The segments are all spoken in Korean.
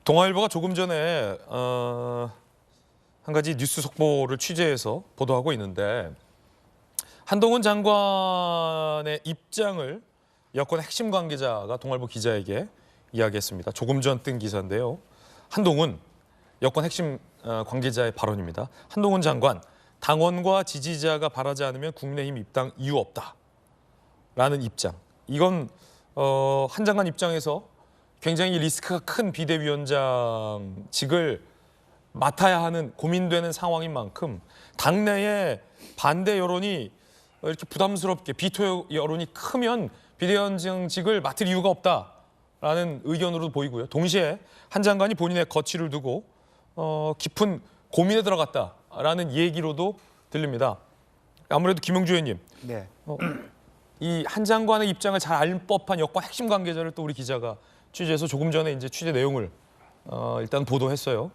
동아일보가 조금 전에 한 가지 뉴스 속보를 취재해서 보도하고 있는데 한동훈 장관의 입장을 여권 핵심 관계자가 동아일보 기자에게 이야기했습니다. 조금 전 뜬 기사인데요. 한동훈 여권 핵심 관계자의 발언입니다. 한동훈 장관, 당원과 지지자가 바라지 않으면 국민의힘 입당 이유 없다라는 입장. 이건 한 장관 입장에서 굉장히 리스크가 큰 비대위원장직을 맡아야 하는 고민되는 상황인 만큼 당내에 반대 여론이 이렇게 부담스럽게 비토 여론이 크면 비대위원장직을 맡을 이유가 없다라는 의견으로 보이고요. 동시에 한 장관이 본인의 거취를 두고 깊은 고민에 들어갔다라는 얘기로도 들립니다. 아무래도 김영주 의원님, 네. 이 한 장관의 입장을 잘 알 법한 여권 핵심 관계자를 또 우리 기자가 취재해서 조금 전에 이제 취재 내용을 일단 보도했어요.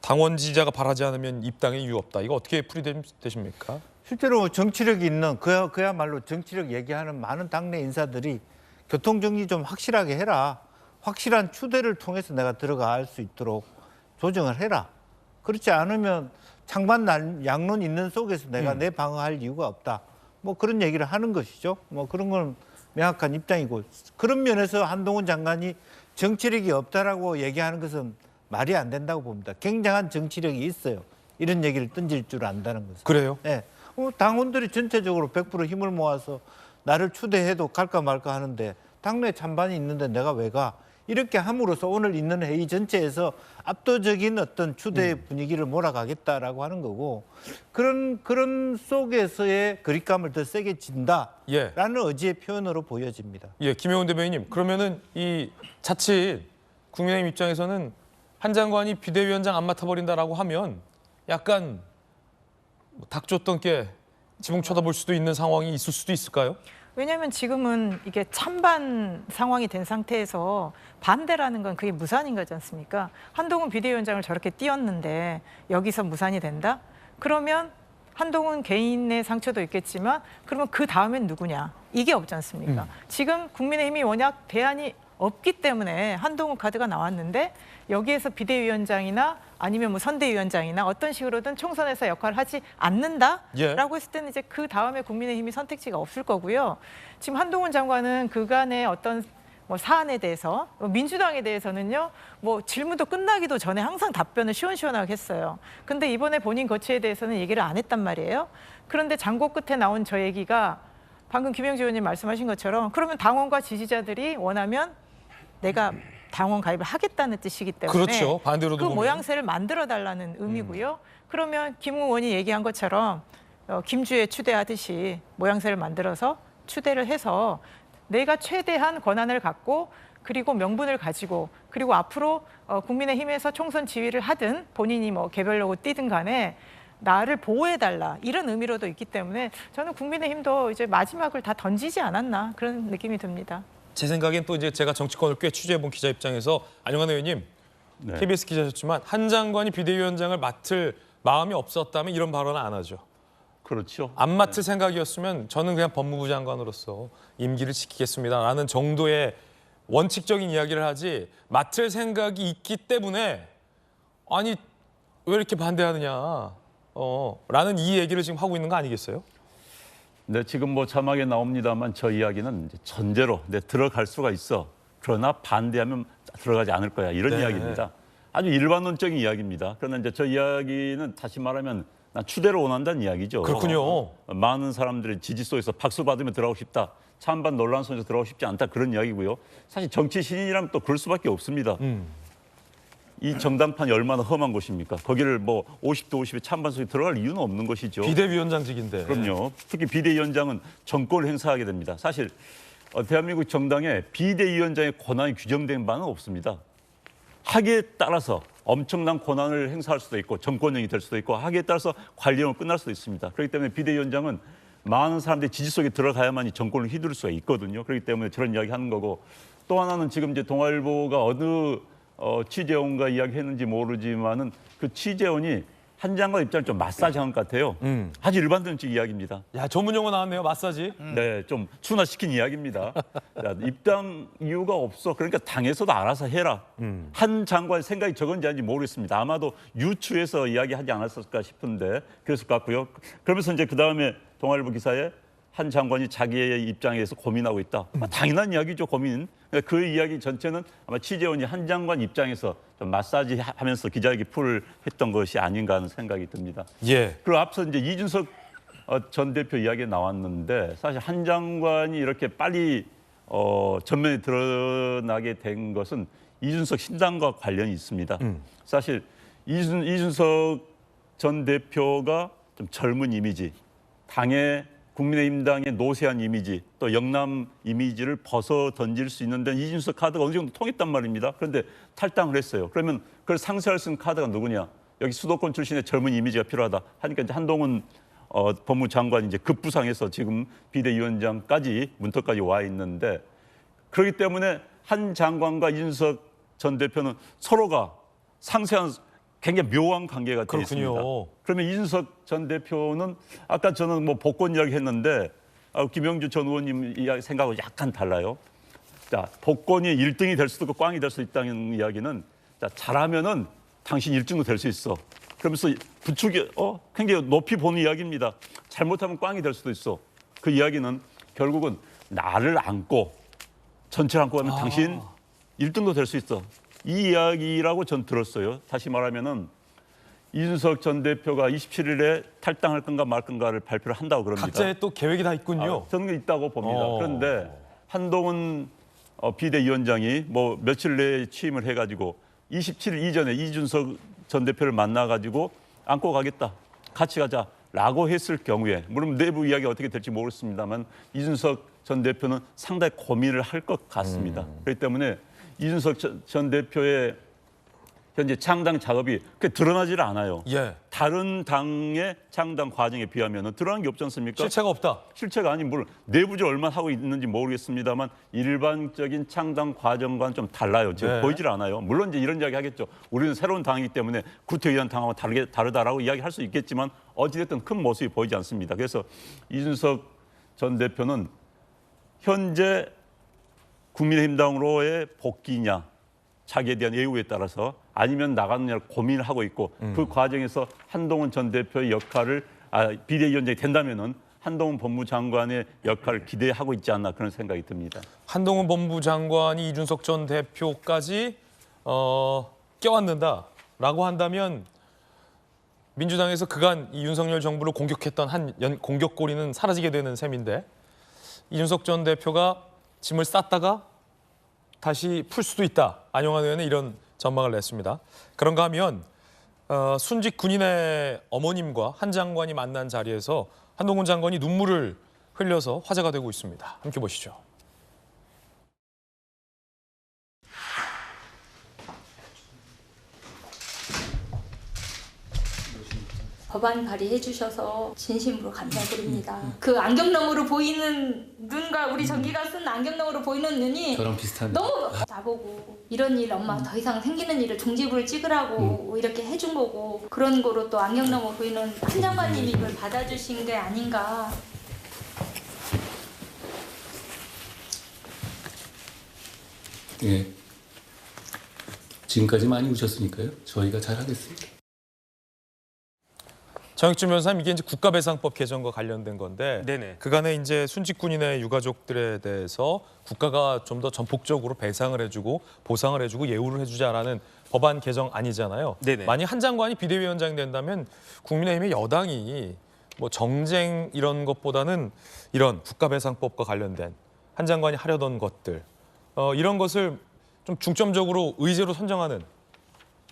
당원 지지자가 바라지 않으면 입당의 이유 없다. 이거 어떻게 풀이되십니까? 실제로 정치력이 있는 그야말로 정치력 얘기하는 많은 당내 인사들이 교통정리 좀 확실하게 해라. 확실한 추대를 통해서 내가 들어갈 수 있도록 조정을 해라. 그렇지 않으면 창반 양론 있는 속에서 내가 내 방어할 이유가 없다. 뭐 그런 얘기를 하는 것이죠. 뭐 그런 건 명확한 입장이고, 그런 면에서 한동훈 장관이 정치력이 없다라고 얘기하는 것은 말이 안 된다고 봅니다. 굉장한 정치력이 있어요. 이런 얘기를 던질 줄 안다는 것은. 그래요? 네. 당원들이 전체적으로 100% 힘을 모아서 나를 추대해도 갈까 말까 하는데 당내 찬반이 있는데 내가 왜 가? 이렇게 함으로써 오늘 있는 회의 전체에서 압도적인 어떤 추대 분위기를 몰아가겠다라고 하는 거고, 그런 속에서의 그립감을 더 세게 진다라는 예. 의지의 표현으로 보여집니다. 예, 김영훈 대변인님. 그러면은 이 자칫 국민의힘 입장에서는 한 장관이 비대위원장 안 맡아버린다라고 하면 약간 닭 줬던 게 지붕 쳐다볼 수도 있는 상황이 있을 수도 있을까요? 왜냐하면 지금은 이게 찬반 상황이 된 상태에서 반대라는 건 그게 무산인 거지 않습니까? 한동훈 비대위원장을 저렇게 띄웠는데 여기서 무산이 된다? 그러면 한동훈 개인의 상처도 있겠지만 그러면 그 다음엔 누구냐? 이게 없지 않습니까? 지금 국민의힘이 워낙 대안이 없기 때문에 한동훈 카드가 나왔는데 여기에서 비대위원장이나 아니면 뭐 선대위원장이나 어떤 식으로든 총선에서 역할을 하지 않는다라고 했을 때는 이제 그 다음에 국민의힘이 선택지가 없을 거고요. 지금 한동훈 장관은 그간의 어떤 뭐 사안에 대해서, 민주당에 대해서는요, 뭐 질문도 끝나기도 전에 항상 답변을 시원시원하게 했어요. 근데 이번에 본인 거취에 대해서는 얘기를 안 했단 말이에요. 그런데 장고 끝에 나온 저 얘기가 방금 김영주 의원님 말씀하신 것처럼 그러면 당원과 지지자들이 원하면 내가 당원 가입을 하겠다는 뜻이기 때문에 그렇죠. 반대로도 그 보면. 모양새를 만들어달라는 의미고요. 그러면 김 의원이 얘기한 것처럼 김주에 추대하듯이 모양새를 만들어서 추대를 해서 내가 최대한 권한을 갖고 그리고 명분을 가지고 그리고 앞으로 국민의힘에서 총선 지휘를 하든 본인이 뭐 개별로고 뛰든 간에 나를 보호해달라 이런 의미로도 있기 때문에 저는 국민의힘도 이제 마지막을 다 던지지 않았나 그런 느낌이 듭니다. 제 생각엔 또 이제 제가 정치권을 꽤 취재해본 기자 입장에서 안영환 의원님, 네. KBS 기자셨지만 한 장관이 비대위원장을 맡을 마음이 없었다면 이런 발언은 안 하죠. 그렇죠. 안 맡을 생각이었으면 저는 그냥 법무부 장관으로서 임기를 지키겠습니다라는 정도의 원칙적인 이야기를 하지, 맡을 생각이 있기 때문에 아니 왜 이렇게 반대하느냐 라는 이 얘기를 지금 하고 있는 거 아니겠어요? 네, 지금 뭐 자막에 나옵니다만 저 이야기는 이제 전제로 들어갈 수가 있어. 그러나 반대하면 들어가지 않을 거야. 이런 네. 이야기입니다. 아주 일반론적인 이야기입니다. 그러나 이제 저 이야기는 다시 말하면 난 추대를 원한다는 이야기죠. 그렇군요. 많은 사람들의 지지 속에서 박수 받으며 들어가고 싶다. 찬반 논란 속에서 들어가고 싶지 않다. 그런 이야기고요. 사실 정치 신인이라면 또 그럴 수밖에 없습니다. 이 정당판이 얼마나 험한 곳입니까? 거기를 뭐 50대 50의 찬반 속에 들어갈 이유는 없는 것이죠. 비대위원장직인데. 그럼요. 특히 비대위원장은 정권을 행사하게 됩니다. 사실 대한민국 정당에 비대위원장의 권한이 규정된 바는 없습니다. 하기에 따라서 엄청난 권한을 행사할 수도 있고 정권형이 될 수도 있고 하기에 따라서 관리형으로 끝날 수도 있습니다. 그렇기 때문에 비대위원장은 많은 사람들이 지지 속에 들어가야만이 정권을 휘두를 수가 있거든요. 그렇기 때문에 저런 이야기 하는 거고, 또 하나는 지금 이제 동아일보가 어느 취재원과 이야기했는지 모르지만은 그 취재원이 한 장관 입장을 좀 마사지한 것 같아요. 아주 일반론적 이야기입니다. 야, 전문 용어 나왔네요. 마사지. 네, 좀 순화시킨 이야기입니다. 자, 입당 이유가 없어. 그러니까 당에서도 알아서 해라. 한 장관 생각이 적은지 아닌지 모르겠습니다. 아마도 유추해서 이야기하지 않았을까 싶은데 그랬을 것 같고요. 그러면서 이제 그 다음에 동아일보 기사에 한 장관이 자기의 입장에서 고민하고 있다. 당연한 이야기죠, 고민. 그 이야기 전체는 아마 취재원이 한 장관 입장에서 좀 마사지 하면서 기자회견 풀을 했던 것이 아닌가 하는 생각이 듭니다. 예. 그리고 앞서 이제 이준석 전 대표 이야기가 나왔는데 사실 한 장관이 이렇게 빨리 전면에 드러나게 된 것은 이준석 신당과 관련이 있습니다. 사실 이준석 전 대표가 좀 젊은 이미지, 국민의힘당의 노쇠한 이미지, 또 영남 이미지를 벗어 던질 수 있는데 이준석 카드가 어느 정도 통했단 말입니다. 그런데 탈당을 했어요. 그러면 그걸 상쇄할 수 있는 카드가 누구냐? 여기 수도권 출신의 젊은 이미지가 필요하다 하니까 이제 한동훈 법무장관이 이제 급부상해서 지금 비대위원장까지 문턱까지 와 있는데 그렇기 때문에 한 장관과 이준석 전 대표는 서로가 상쇄한 굉장히 묘한 관계가 되어 있습니다. 그러면 이준석 전 대표는 아까 저는 뭐 복권 이야기 했는데 김영주 전 의원님 이야기 생각하고 약간 달라요. 자, 복권이 1등이 될 수도 있고 꽝이 될 수 있다는 이야기는 자, 잘하면은 당신 1등도 될 수 있어. 그러면서 부추기 굉장히 높이 보는 이야기입니다. 잘못하면 꽝이 될 수도 있어. 그 이야기는 결국은 나를 안고 전체를 안고 가면 당신 1등도 될 수 있어. 이 이야기라고 전 들었어요. 다시 말하면은 이준석 전 대표가 27일에 탈당할 건가 말 건가를 발표를 한다고 그럽니다. 각자의 또 계획이 다 있군요. 저는 있다고 봅니다. 그런데 한동훈 비대위원장이 뭐 며칠 내에 취임을 해가지고 27일 이전에 이준석 전 대표를 만나가지고 안고 가겠다. 같이 가자라고 했을 경우에 물론 내부 이야기가 어떻게 될지 모르겠습니다만 이준석 전 대표는 상당히 고민을 할 것 같습니다. 그렇기 때문에 이준석 전 대표의 현재 창당 작업이 그렇게 드러나지를 않아요. 예. 다른 당의 창당 과정에 비하면 드러난 게 없지 않습니까? 실체가 없다. 실체가 아닌 물론 내부적으로 얼마나 하고 있는지 모르겠습니다만 일반적인 창당 과정과는 좀 달라요. 지금 네. 보이질 않아요. 물론 이제 이런 이야기 하겠죠. 우리는 새로운 당이기 때문에 구태의원 당하고 다르다라고 이야기할 수 있겠지만 어찌됐든 큰 모습이 보이지 않습니다. 그래서 이준석 전 대표는 현재 국민의힘당으로의 복귀냐 자기에 대한 예우에 따라서 아니면 나가느냐를 고민을 하고 있고 그 과정에서 한동훈 전 대표의 역할을 비대위원장이 된다면은 한동훈 법무장관의 역할을 기대하고 있지 않나 그런 생각이 듭니다. 한동훈 법무장관이 이준석 전 대표까지 껴안는다라고 한다면 민주당에서 그간 이 윤석열 정부를 공격했던 한 공격고리는 사라지게 되는 셈인데 이준석 전 대표가 짐을 쌌다가 다시 풀 수도 있다. 안영환 의원은 이런 전망을 냈습니다. 그런가 하면 순직 군인의 어머님과 한 장관이 만난 자리에서 한동훈 장관이 눈물을 흘려서 화제가 되고 있습니다. 함께 보시죠. 법안 발의해 주셔서 진심으로 감사드립니다. 그 안경 너머로 보이는 눈과 우리 정기가 쓴 안경 너머로 보이는 눈이 저랑 비슷한 너무 나보고 이런 일 엄마 더 이상 생기는 일을 종지부를 찍으라고 이렇게 해준 거고 그런 거로 또 안경 너머 보이는 한 장관님이 이걸 받아주신 게 아닌가. 예. 지금까지 많이 우셨으니까요. 저희가 잘하겠습니다. 정익준 변호사님, 이게 이제 국가배상법 개정과 관련된 건데 네네. 그간에 이제 순직 군인의 유가족들에 대해서 국가가 좀 더 전폭적으로 배상을 해주고 보상을 해주고 예우를 해주자라는 법안 개정 아니잖아요. 네네. 만약 한 장관이 비대위원장이 된다면 국민의힘의 여당이 뭐 정쟁 이런 것보다는 이런 국가배상법과 관련된 한 장관이 하려던 것들 이런 것을 좀 중점적으로 의제로 선정하는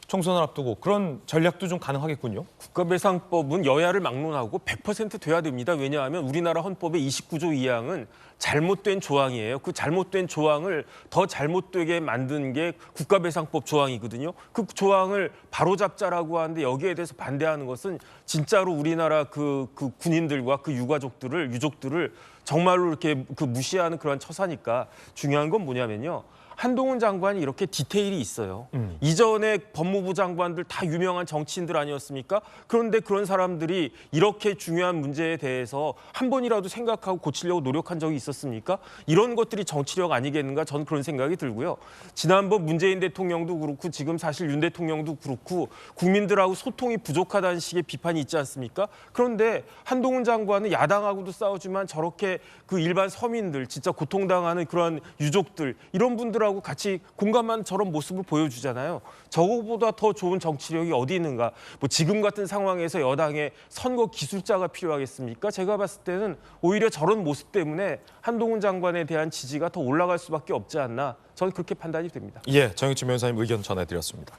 총선을 앞두고 그런 전략도 좀 가능하겠군요. 국가배상법은 여야를 막론하고 100% 돼야 됩니다. 왜냐하면 우리나라 헌법의 29조 2항은 잘못된 조항이에요. 그 잘못된 조항을 더 잘못되게 만든 게 국가배상법 조항이거든요. 그 조항을 바로잡자라고 하는데 여기에 대해서 반대하는 것은 진짜로 우리나라 그 군인들과 그 유족들을 정말로 이렇게 무시하는 그런 처사니까 중요한 건 뭐냐면요. 한동훈 장관이 이렇게 디테일이 있어요. 이전에 법무부 장관들 다 유명한 정치인들 아니었습니까? 그런데 그런 사람들이 이렇게 중요한 문제에 대해서 한 번이라도 생각하고 고치려고 노력한 적이 있었습니까? 이런 것들이 정치력 아니겠는가? 전 그런 생각이 들고요. 지난번 문재인 대통령도 그렇고 지금 사실 윤 대통령도 그렇고 국민들하고 소통이 부족하다는 식의 비판이 있지 않습니까? 그런데 한동훈 장관은 야당하고도 싸우지만 저렇게 그 일반 서민들, 진짜 고통당하는 그런 유족들 이런 분들하고 같이 공감하는 저런 모습을 보여주잖아요. 저거보다 더 좋은 정치력이 어디 있는가? 뭐 지금 같은 상황에서 여당의 선거 기술자가 필요하겠습니까? 제가 봤을 때는 오히려 저런 모습 때문에 한동훈 장관에 대한 지지가 더 올라갈 수밖에 없지 않나? 저는 그렇게 판단이 됩니다. 예, 정영진 변호사님 의견 전해드렸습니다.